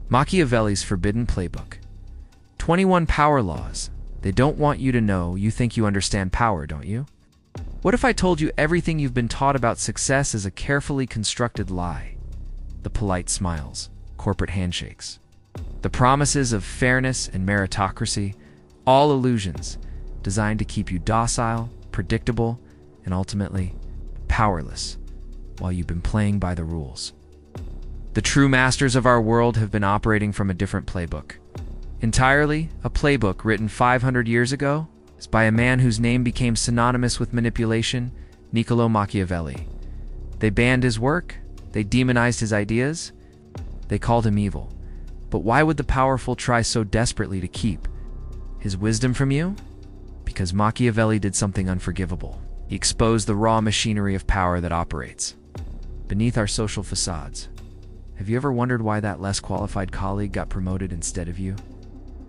Machiavelli's Forbidden Playbook. 21 Power Laws. They don't want you to know you think you understand power, don't you? What if I told you everything you've been taught about success is a carefully constructed lie? The polite smiles, corporate handshakes, the promises of fairness and meritocracy, all illusions designed to keep you docile, predictable, and ultimately powerless while you've been playing by the rules. The true masters of our world have been operating from a different playbook. Entirely a playbook written 500 years ago is by a man whose name became synonymous with manipulation, Niccolò Machiavelli. They banned his work, they demonized his ideas, they called him evil. But why would the powerful try so desperately to keep his wisdom from you? Because Machiavelli did something unforgivable. He exposed the raw machinery of power that operates beneath our social facades. Have you ever wondered why that less qualified colleague got promoted instead of you?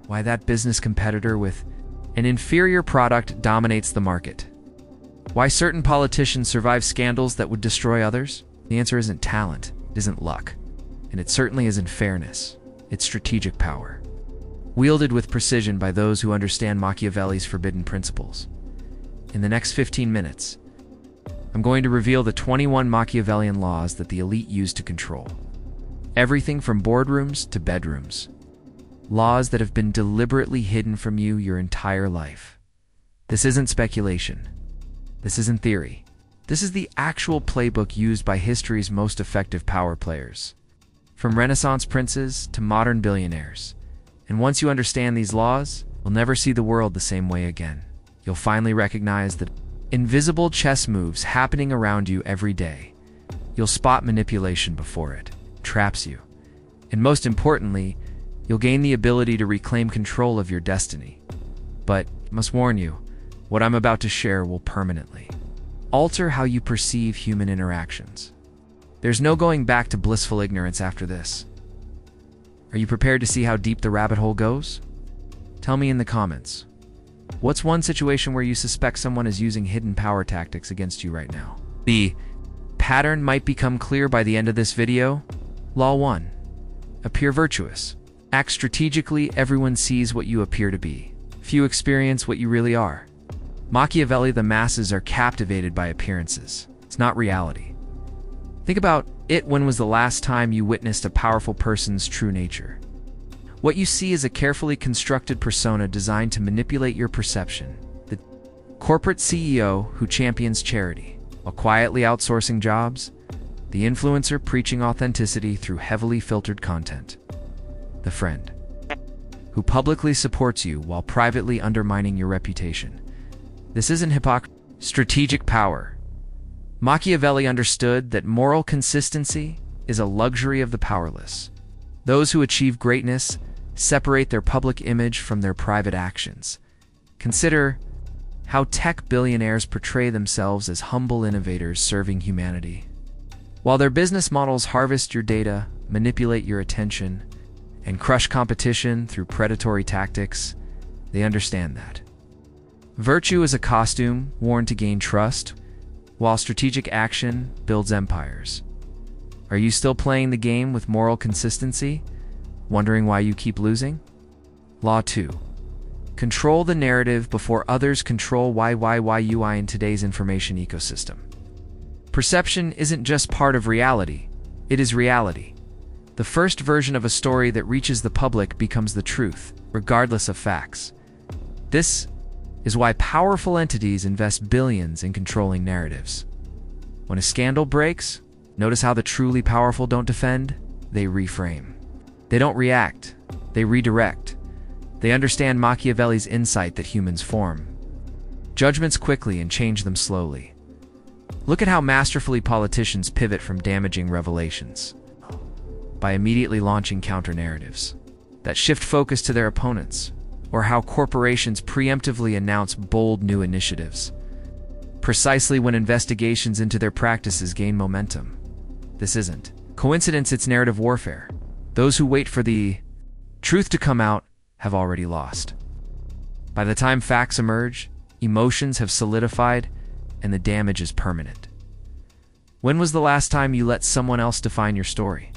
Why that business competitor with an inferior product dominates the market? Why certain politicians survive scandals that would destroy others? The answer isn't talent, it isn't luck, and it certainly isn't fairness. It's strategic power, wielded with precision by those who understand Machiavelli's forbidden principles. In the next 15 minutes, I'm going to reveal the 21 Machiavellian laws that the elite use to control everything from boardrooms to bedrooms. Laws that have been deliberately hidden from you your entire life. This isn't speculation. This isn't theory. This is the actual playbook used by history's most effective power players, from Renaissance princes to modern billionaires. And once you understand these laws, you'll never see the world the same way again. You'll finally recognize the invisible chess moves happening around you every day. You'll spot manipulation before it traps you. And most importantly, you'll gain the ability to reclaim control of your destiny. But I must warn you, what I'm about to share will permanently alter how you perceive human interactions. There's no going back to blissful ignorance after this. Are you prepared to see how deep the rabbit hole goes? Tell me in the comments. What's one situation where you suspect someone is using hidden power tactics against you right now? The pattern might become clear by the end of this video. Law 1. Appear virtuous. Act strategically. Everyone sees what you appear to be. Few experience what you really are. Machiavelli, the masses are captivated by appearances. It's not reality. Think about it. When was the last time you witnessed a powerful person's true nature? What you see is a carefully constructed persona designed to manipulate your perception. The corporate CEO who champions charity while quietly outsourcing jobs. The influencer preaching authenticity through heavily filtered content. The friend who publicly supports you while privately undermining your reputation. This isn't hypocrisy. Strategic power. Machiavelli understood that moral consistency is a luxury of the powerless. Those who achieve greatness separate their public image from their private actions. Consider how tech billionaires portray themselves as humble innovators serving humanity. While their business models harvest your data, manipulate your attention, and crush competition through predatory tactics, they understand that virtue is a costume worn to gain trust, while strategic action builds empires. Are you still playing the game with moral consistency, wondering why you keep losing? Law 2. Control the narrative before others control you in today's information ecosystem. Perception isn't just part of reality, it is reality. The first version of a story that reaches the public becomes the truth, regardless of facts. This is why powerful entities invest billions in controlling narratives. When a scandal breaks, notice how the truly powerful don't defend, they reframe. They don't react, they redirect. They understand Machiavelli's insight that humans form judgments quickly and change them slowly. Look at how masterfully politicians pivot from damaging revelations by immediately launching counter-narratives that shift focus to their opponents, or how corporations preemptively announce bold new initiatives precisely when investigations into their practices gain momentum. This isn't coincidence, it's narrative warfare. Those who wait for the truth to come out have already lost. By the time facts emerge, emotions have solidified, and the damage is permanent. When was the last time you let someone else define your story?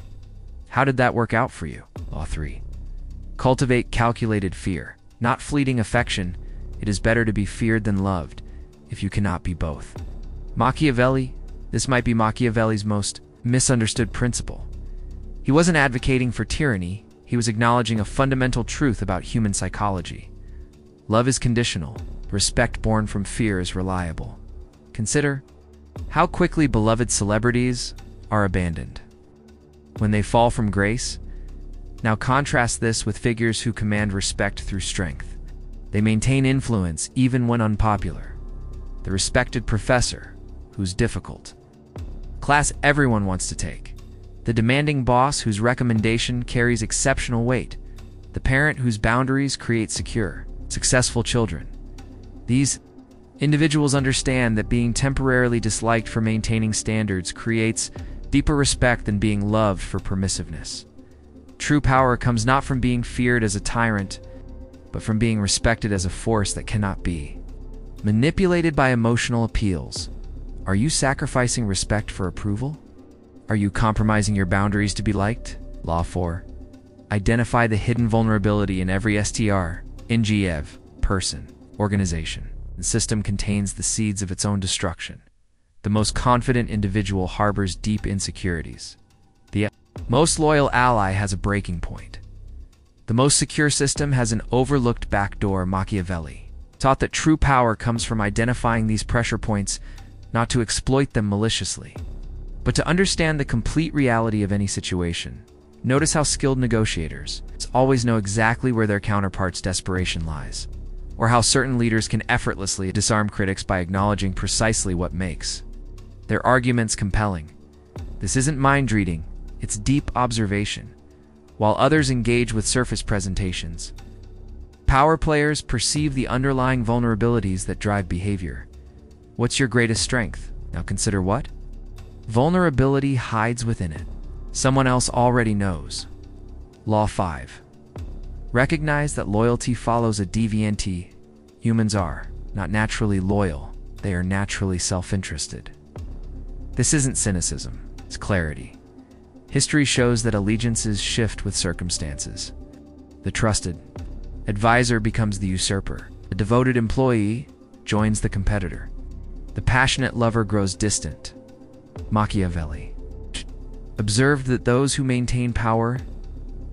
How did that work out for you? Law 3. Cultivate calculated fear, not fleeting affection. It is better to be feared than loved, if you cannot be both. Machiavelli, this might be Machiavelli's most misunderstood principle. He wasn't advocating for tyranny, he was acknowledging a fundamental truth about human psychology. Love is conditional, respect born from fear is reliable. Consider how quickly beloved celebrities are abandoned when they fall from grace. Now contrast this with figures who command respect through strength. They maintain influence even when unpopular. The respected professor, who's difficult. Class everyone wants to take. The demanding boss whose recommendation carries exceptional weight. The parent whose boundaries create secure, successful children. These individuals understand that being temporarily disliked for maintaining standards creates deeper respect than being loved for permissiveness. True power comes not from being feared as a tyrant, but from being respected as a force that cannot be manipulated by emotional appeals. Are you sacrificing respect for approval? Are you compromising your boundaries to be liked? Law 4. Identify the hidden vulnerability in every STR, NGEV, person, organization. The system contains the seeds of its own destruction. The most confident individual harbors deep insecurities. The most loyal ally has a breaking point. The most secure system has an overlooked backdoor. Machiavelli taught that true power comes from identifying these pressure points, not to exploit them maliciously, but to understand the complete reality of any situation. Notice how skilled negotiators always know exactly where their counterpart's desperation lies, or how certain leaders can effortlessly disarm critics by acknowledging precisely what makes their arguments compelling. This isn't mind reading, it's deep observation. While others engage with surface presentations, power players perceive the underlying vulnerabilities that drive behavior. What's your greatest strength? Now consider what vulnerability hides within it. Someone else already knows. Law 5. Recognize that loyalty follows a deviancy. Humans are not naturally loyal, they are naturally self-interested. This isn't cynicism, it's clarity. History shows that allegiances shift with circumstances. The trusted advisor becomes the usurper. The devoted employee joins the competitor. The passionate lover grows distant. Machiavelli observed that those who maintain power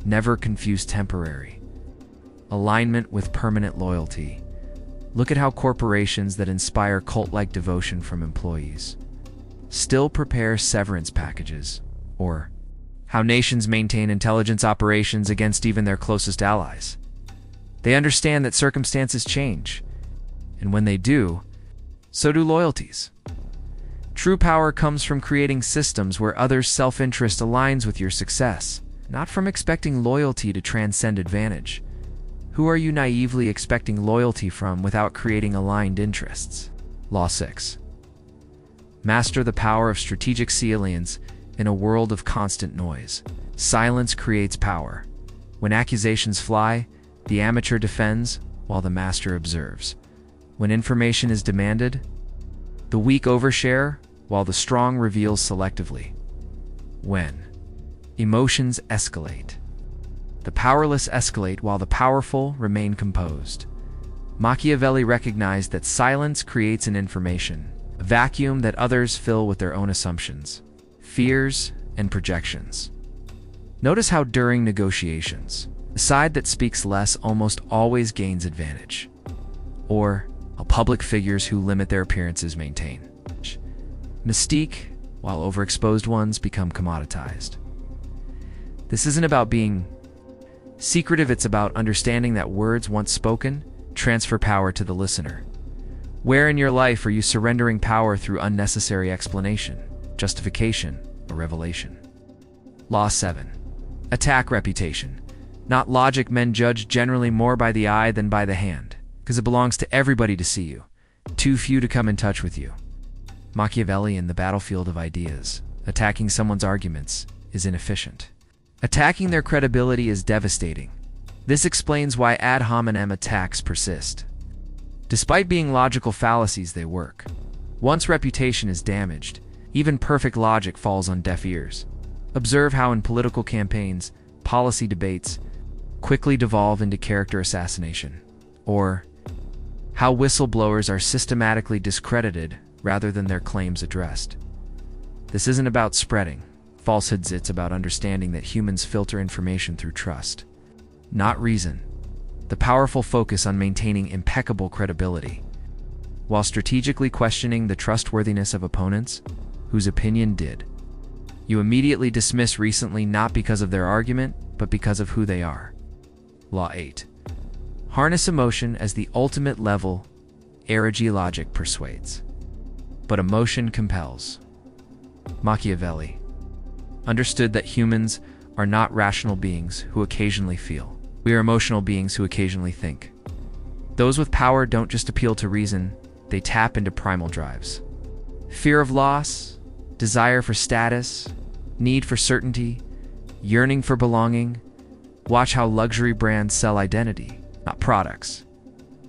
never confuse temporary alignment with permanent loyalty. Look at how corporations that inspire cult-like devotion from employees still prepare severance packages, or how nations maintain intelligence operations against even their closest allies. They understand that circumstances change, and when they do, so do loyalties. True power comes from creating systems where others' self-interest aligns with your success, not from expecting loyalty to transcend advantage. Who are you naively expecting loyalty from without creating aligned interests? Law 6. Master the power of strategic silence in a world of constant noise. Silence creates power. When accusations fly, the amateur defends while the master observes. When information is demanded, the weak overshare while the strong reveals selectively. When emotions escalate, the powerless escalate while the powerful remain composed. Machiavelli recognized that silence creates an information, a vacuum that others fill with their own assumptions, fears, and projections. Notice how during negotiations, the side that speaks less almost always gains advantage, or how public figures who limit their appearances maintain mystique, while overexposed ones become commoditized. This isn't about being secretive, it's about understanding that words once spoken transfer power to the listener. Where in your life are you surrendering power through unnecessary explanation, justification, or revelation? Law 7. Attack reputation. Not logic. Men judge generally more by the eye than by the hand, because it belongs to everybody to see you, too few to come in touch with you. Machiavelli in the battlefield of ideas. Attacking someone's arguments is inefficient. Attacking their credibility is devastating. This explains why ad hominem attacks persist. Despite being logical fallacies, they work. Once reputation is damaged, even perfect logic falls on deaf ears. Observe how in political campaigns, policy debates quickly devolve into character assassination, or how whistleblowers are systematically discredited rather than their claims addressed. This isn't about spreading falsehoods, it's about understanding that humans filter information through trust, not reason. The powerful focus on maintaining impeccable credibility, while strategically questioning the trustworthiness of opponents whose opinion did. You immediately dismiss recently not because of their argument, but because of who they are. Law 8. Harness emotion as the ultimate level. Arrogant logic persuades, but emotion compels. Machiavelli understood that humans are not rational beings who occasionally feel. We are emotional beings who occasionally think. Those with power don't just appeal to reason, they tap into primal drives. Fear of loss, desire for status, need for certainty, yearning for belonging. Watch how luxury brands sell identity, not products.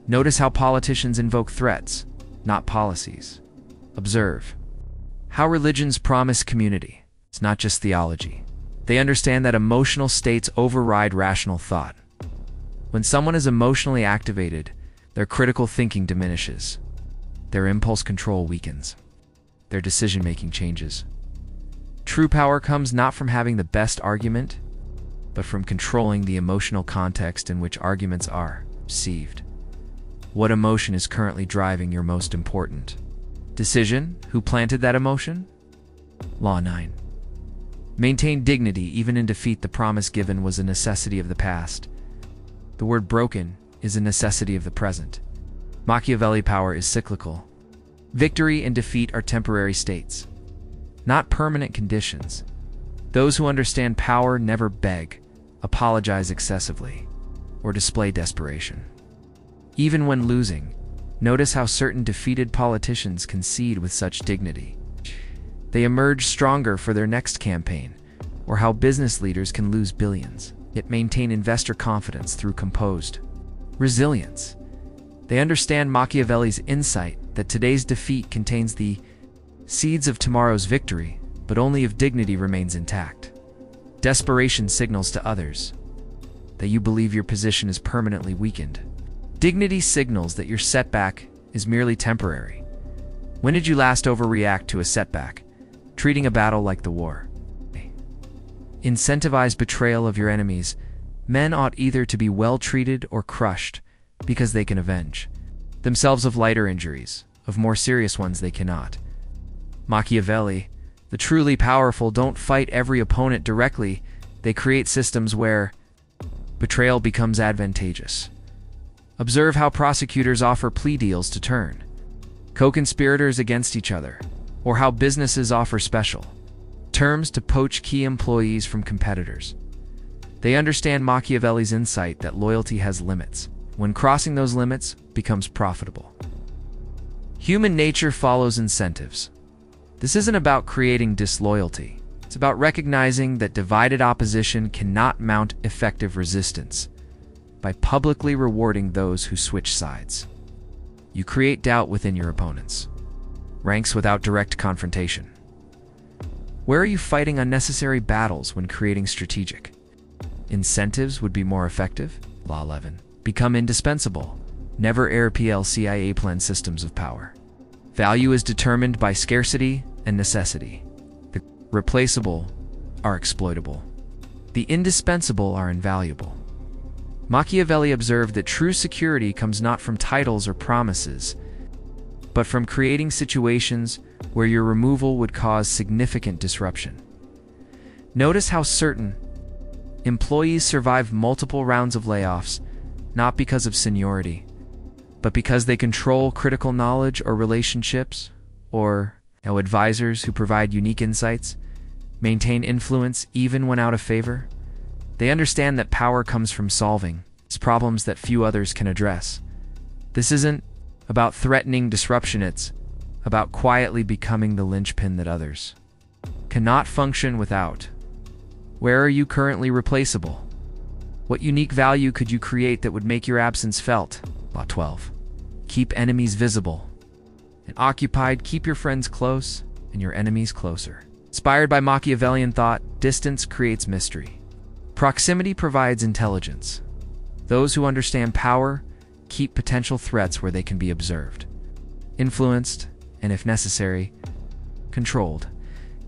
Notice how politicians invoke threats, not policies. Observe how religions promise community. It's not just theology. They understand that emotional states override rational thought. When someone is emotionally activated, their critical thinking diminishes. Their impulse control weakens. Their decision-making changes. True power comes not from having the best argument, but from controlling the emotional context in which arguments are received. What emotion is currently driving your most important decision? Who planted that emotion? Law 9. Maintain dignity even in defeat. The promise given was a necessity of the past. The word broken is a necessity of the present. Machiavelli power is cyclical. Victory and defeat are temporary states, not permanent conditions. Those who understand power never beg, apologize excessively, or display desperation. Even when losing, notice how certain defeated politicians concede with such dignity. They emerge stronger for their next campaign, or how business leaders can lose billions, yet maintain investor confidence through composed resilience. They understand Machiavelli's insight that today's defeat contains the seeds of tomorrow's victory, but only if dignity remains intact. Desperation signals to others that you believe your position is permanently weakened. Dignity signals that your setback is merely temporary. When did you last overreact to a setback, treating a battle like the war? Incentivize betrayal of your enemies. Men ought either to be well treated or crushed, because they can avenge themselves of lighter injuries, of more serious ones they cannot. Machiavelli, the truly powerful, don't fight every opponent directly. They create systems where betrayal becomes advantageous. Observe how prosecutors offer plea deals to turn co-conspirators against each other, or how businesses offer special terms to poach key employees from competitors. They understand Machiavelli's insight that loyalty has limits. When crossing those limits becomes profitable. Human nature follows incentives. This isn't about creating disloyalty. It's about recognizing that divided opposition cannot mount effective resistance by publicly rewarding those who switch sides. You create doubt within your opponents. Ranks without direct confrontation. Where are you fighting unnecessary battles when creating strategic incentives would be more effective? Law 11. Become indispensable. Never RPL-CIA plan systems of power. Value is determined by scarcity and necessity. The replaceable are exploitable. The indispensable are invaluable. Machiavelli observed that true security comes not from titles or promises, but from creating situations where your removal would cause significant disruption. Notice how certain employees survive multiple rounds of layoffs, not because of seniority, but because they control critical knowledge or relationships, or how advisors who provide unique insights maintain influence even when out of favor. They understand that power comes from solving problems that few others can address. This isn't about threatening disruption, it's about quietly becoming the linchpin that others cannot function without. Where are you currently replaceable? What unique value could you create that would make your absence felt? Law 12. Keep enemies visible and occupied. Keep your friends close and your enemies closer. Inspired by Machiavellian thought, distance creates mystery. Proximity provides intelligence. Those who understand power keep potential threats where they can be observed, influenced, and if necessary, controlled.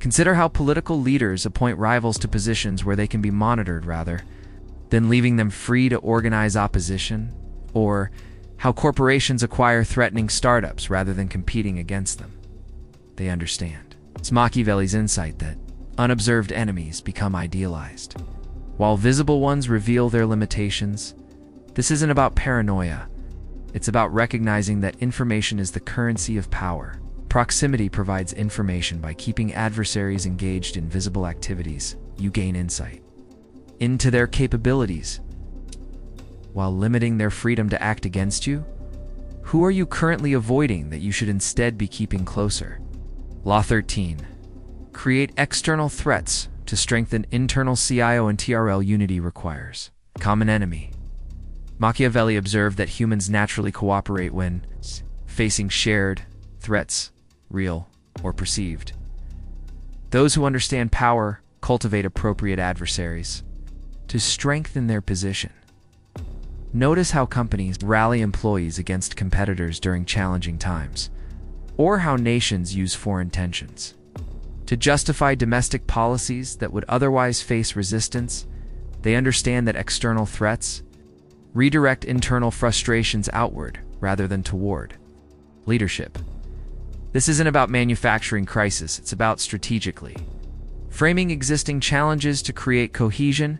Consider how political leaders appoint rivals to positions where they can be monitored rather than leaving them free to organize opposition, or how corporations acquire threatening startups rather than competing against them. They understand. It's Machiavelli's insight that unobserved enemies become idealized, while visible ones reveal their limitations. This isn't about paranoia. It's about recognizing that information is the currency of power. Proximity provides information. By keeping adversaries engaged in visible activities, you gain insight into their capabilities, while limiting their freedom to act against you. Who are you currently avoiding that you should instead be keeping closer? Law 13. Create external threats to strengthen internal CIO and TRL unity requires. Common enemy. Machiavelli observed that humans naturally cooperate when facing shared threats, real or perceived. Those who understand power cultivate appropriate adversaries to strengthen their position. Notice how companies rally employees against competitors during challenging times, or how nations use foreign tensions to justify domestic policies that would otherwise face resistance. They understand that external threats redirect internal frustrations outward rather than toward. Leadership. This isn't about manufacturing crisis, it's about strategically framing existing challenges to create cohesion.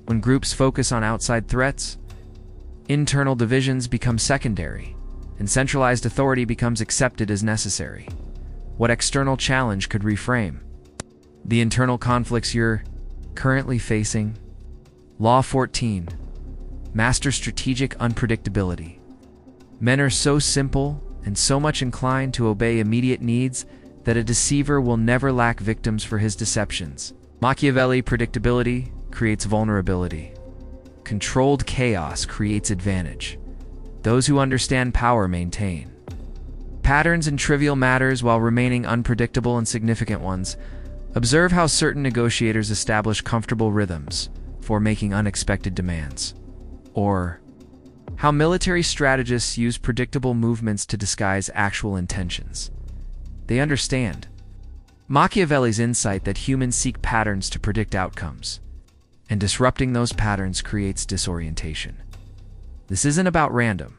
When groups focus on outside threats, internal divisions become secondary, and centralized authority becomes accepted as necessary. What external challenge could reframe the internal conflicts you're currently facing? Law 14. Master strategic unpredictability. Men are so simple and so much inclined to obey immediate needs that a deceiver will never lack victims for his deceptions. Machiavelli: predictability creates vulnerability. Controlled chaos creates advantage. Those who understand power maintain patterns in trivial matters while remaining unpredictable in significant ones. Observe how certain negotiators establish comfortable rhythms for making unexpected demands, or how military strategists use predictable movements to disguise actual intentions. They understand Machiavelli's insight that humans seek patterns to predict outcomes, and disrupting those patterns creates disorientation. This isn't about random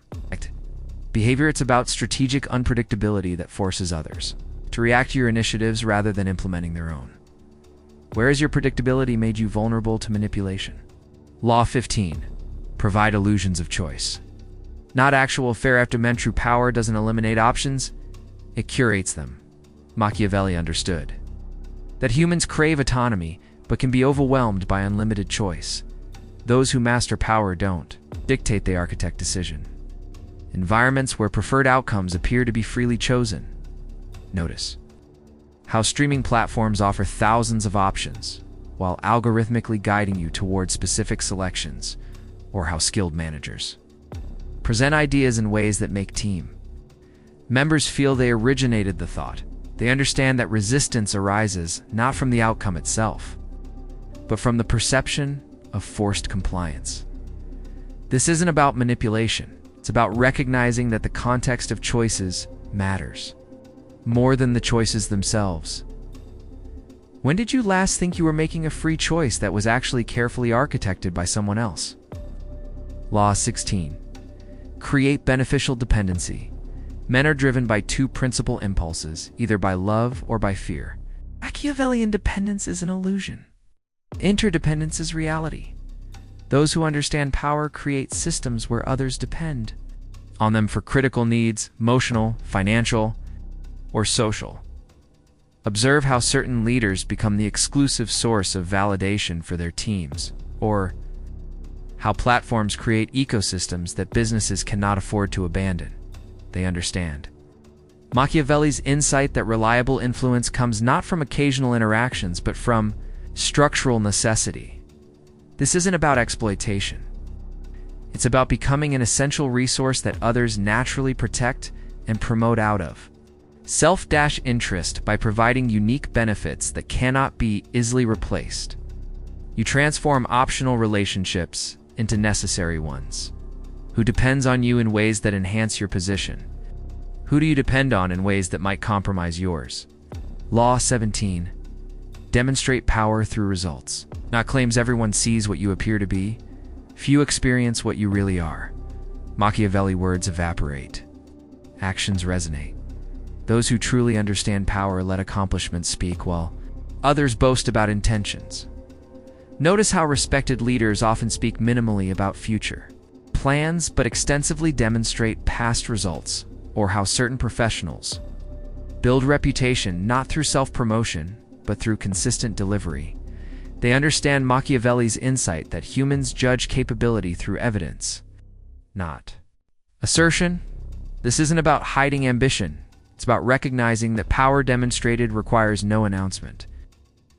behavior, it's about strategic unpredictability that forces others to react to your initiatives rather than implementing their own. Where has your predictability made you vulnerable to manipulation? Law 15. Provide illusions of choice. Not actual fair after men. True power doesn't eliminate options, it curates them. Machiavelli understood that humans crave autonomy but can be overwhelmed by unlimited choice. Those who master power don't dictate, they architect decision. Environments where preferred outcomes appear to be freely chosen. Notice how streaming platforms offer thousands of options while algorithmically guiding you toward specific selections, or how skilled managers present ideas in ways that make team members feel they originated the thought. They understand that resistance arises not from the outcome itself, but from the perception of forced compliance. This isn't about manipulation. It's about recognizing that the context of choices matters more than the choices themselves. When did you last think you were making a free choice that was actually carefully architected by someone else? Law 16. Create beneficial dependency. Men are driven by two principal impulses, either by love or by fear. Machiavellian dependence is an illusion. Interdependence is reality. Those who understand power create systems where others depend on them for critical needs, emotional, financial, or social. Observe how certain leaders become the exclusive source of validation for their teams, or how platforms create ecosystems that businesses cannot afford to abandon. They understand Machiavelli's insight that reliable influence comes not from occasional interactions but from structural necessity. This isn't about exploitation. It's about becoming an essential resource that others naturally protect and promote out of self-interest by providing unique benefits that cannot be easily replaced. You transform optional relationships into necessary ones. Who depends on you in ways that enhance your position? Who do you depend on in ways that might compromise yours? Law 17. Demonstrate power through results. Not claims everyone sees what you appear to be. Few experience what you really are. Machiavelli words evaporate. Actions resonate. Those who truly understand power let accomplishments speak, while others boast about intentions. Notice how respected leaders often speak minimally about future plans but extensively demonstrate past results, or how certain professionals build reputation not through self-promotion, but through consistent delivery. They understand Machiavelli's insight that humans judge capability through evidence, not assertion. This isn't about hiding ambition. It's about recognizing that power demonstrated requires no announcement,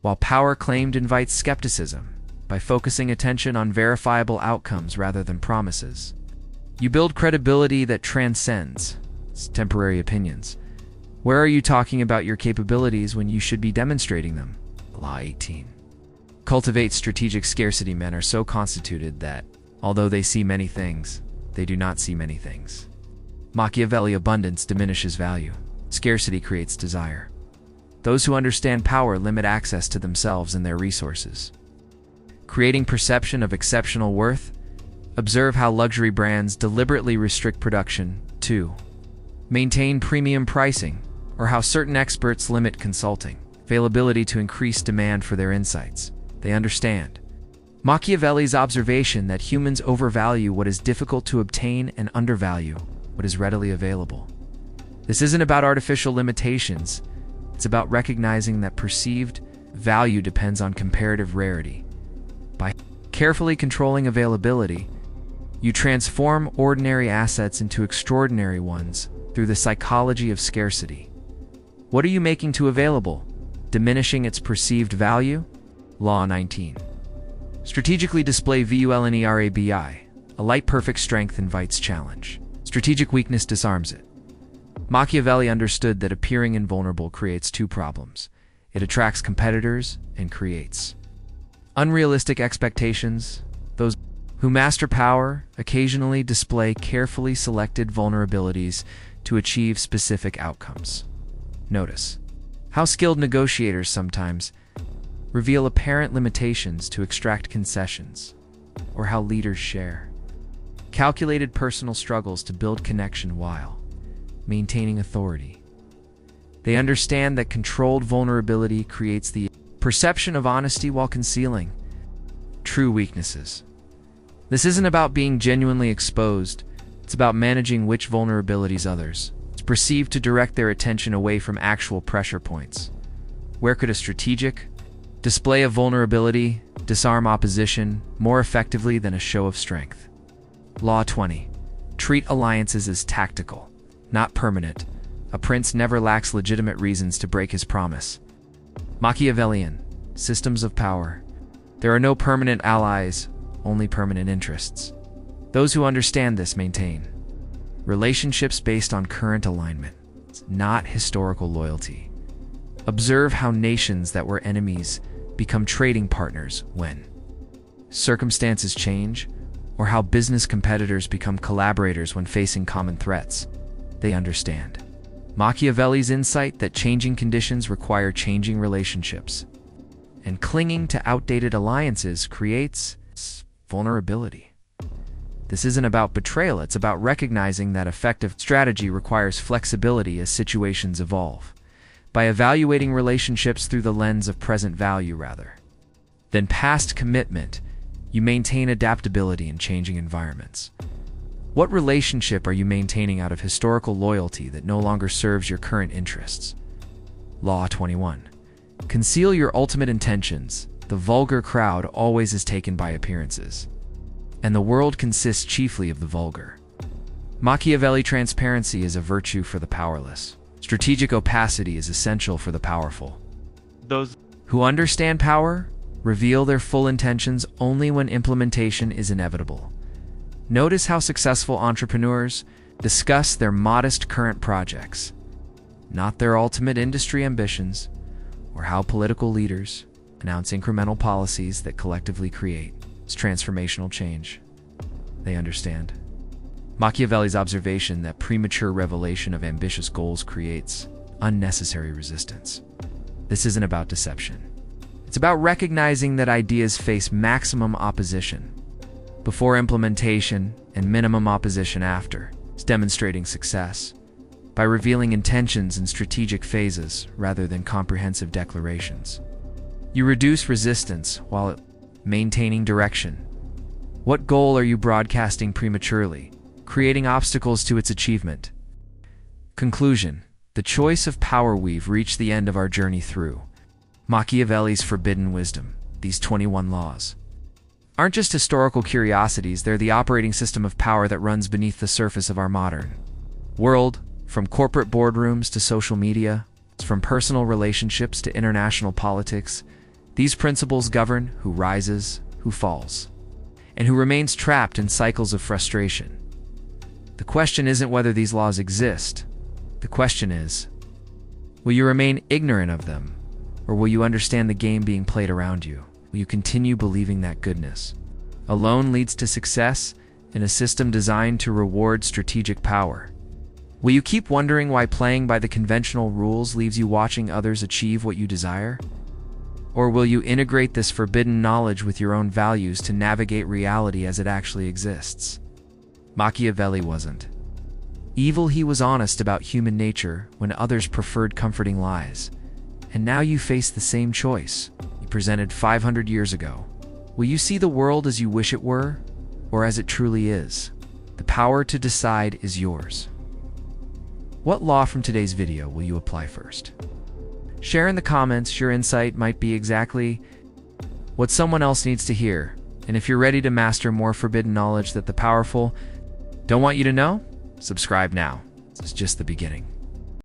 while power claimed invites skepticism. By focusing attention on verifiable outcomes rather than promises, you build credibility that transcends temporary opinions. Where are you talking about your capabilities when you should be demonstrating them? Law 18. Cultivate strategic scarcity. Men are so constituted that, although they see many things, they do not see many things. Machiavelli: abundance diminishes value. Scarcity creates desire. Those who understand power limit access to themselves and their resources, creating perception of exceptional worth. Observe how luxury brands deliberately restrict production to maintain premium pricing, or how certain experts limit consulting availability to increase demand for their insights. They understand Machiavelli's observation that humans overvalue what is difficult to obtain and undervalue what is readily available. This isn't about artificial limitations. It's about recognizing that perceived value depends on comparative rarity. By carefully controlling availability, you transform ordinary assets into extraordinary ones through the psychology of scarcity. What are you making too available? Diminishing its perceived value? Law 19. Strategically display vulnerabi. A light perfect strength invites challenge. Strategic weakness disarms it. Machiavelli understood that appearing invulnerable creates two problems. It attracts competitors and creates unrealistic expectations. Those who master power occasionally display carefully selected vulnerabilities to achieve specific outcomes. Notice how skilled negotiators sometimes reveal apparent limitations to extract concessions, or how leaders share calculated personal struggles to build connection while maintaining authority. They understand that controlled vulnerability creates the perception of honesty while concealing true weaknesses. This isn't about being genuinely exposed. It's about managing which vulnerabilities others perceive to direct their attention away from actual pressure points. Where could a strategic display of vulnerability disarm opposition more effectively than a show of strength? Law 20. Treat alliances as tactical, not permanent. A prince never lacks legitimate reasons to break his promise. Machiavellian systems of power. There are no permanent allies, only permanent interests. Those who understand this maintain relationships based on current alignment, not historical loyalty. Observe how nations that were enemies become trading partners when circumstances change, or how business competitors become collaborators when facing common threats. They understand Machiavelli's insight that changing conditions require changing relationships, and clinging to outdated alliances creates vulnerability. This isn't about betrayal, it's about recognizing that effective strategy requires flexibility as situations evolve. By evaluating relationships through the lens of present value rather than past commitment, you maintain adaptability in changing environments. What relationship are you maintaining out of historical loyalty that no longer serves your current interests? Law 21. Conceal your ultimate intentions. The vulgar crowd always is taken by appearances, and the world consists chiefly of the vulgar. Machiavelli: transparency is a virtue for the powerless. Strategic opacity is essential for the powerful. Those who understand power reveal their full intentions only when implementation is inevitable. Notice how successful entrepreneurs discuss their modest current projects, not their ultimate industry ambitions, or how political leaders announce incremental policies that collectively create transformational change. They understand. Machiavelli's observation that premature revelation of ambitious goals creates unnecessary resistance. This isn't about deception. It's about recognizing that ideas face maximum opposition before implementation and minimum opposition after. It's demonstrating success by revealing intentions in strategic phases rather than comprehensive declarations. You reduce resistance while maintaining direction. What goal are you broadcasting prematurely, creating obstacles to its achievement? Conclusion: the choice of power. We've reached the end of our journey through Machiavelli's forbidden wisdom. These 21 laws aren't just historical curiosities, they're the operating system of power that runs beneath the surface of our modern world. From corporate boardrooms to social media, from personal relationships to international politics, these principles govern who rises, who falls, and who remains trapped in cycles of frustration. The question isn't whether these laws exist. The question is, will you remain ignorant of them, or will you understand the game being played around you? Will you continue believing that goodness alone leads to success in a system designed to reward strategic power? Will you keep wondering why playing by the conventional rules leaves you watching others achieve what you desire? Or will you integrate this forbidden knowledge with your own values to navigate reality as it actually exists? Machiavelli wasn't evil. He was honest about human nature when others preferred comforting lies. And now you face the same choice he presented 500 years ago. Will you see the world as you wish it were, or as it truly is? The power to decide is yours. What law from today's video will you apply first? Share in the comments. Your insight might be exactly what someone else needs to hear. And if you're ready to master more forbidden knowledge that the powerful don't want you to know, subscribe now. This is just the beginning.